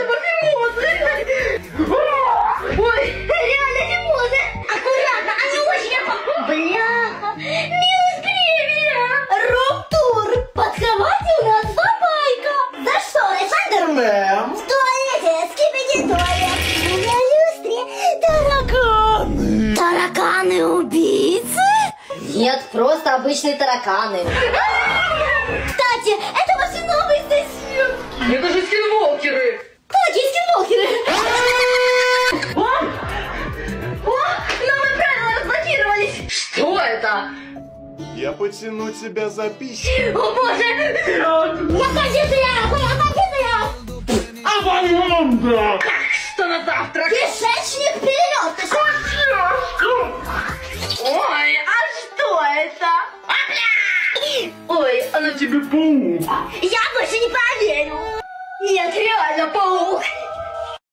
это мимозы! Ой, реально мимозы! Аккуратно, они очень опасны! Бляха! Минус премия! Роб-тур! Под кроватью у нас бабайка! За что, Александр? Мэм. В туалете! Скипиди туалет! На люстре тараканы! Тараканы-убийцы? Нет, просто обычные тараканы. Кстати, это ваши новые соседки! Это же скинволкеры. Какие скинволкеры? О, новые правила разблокировались! Что это? Я потяну тебя за письку. О боже! Я кондиционер! Аванонда! Что на завтрак? Кишечник вперед! Ты что? Ой, а что это? Ой, Она тебе паук. я больше не поверю! Нет, реально, паук!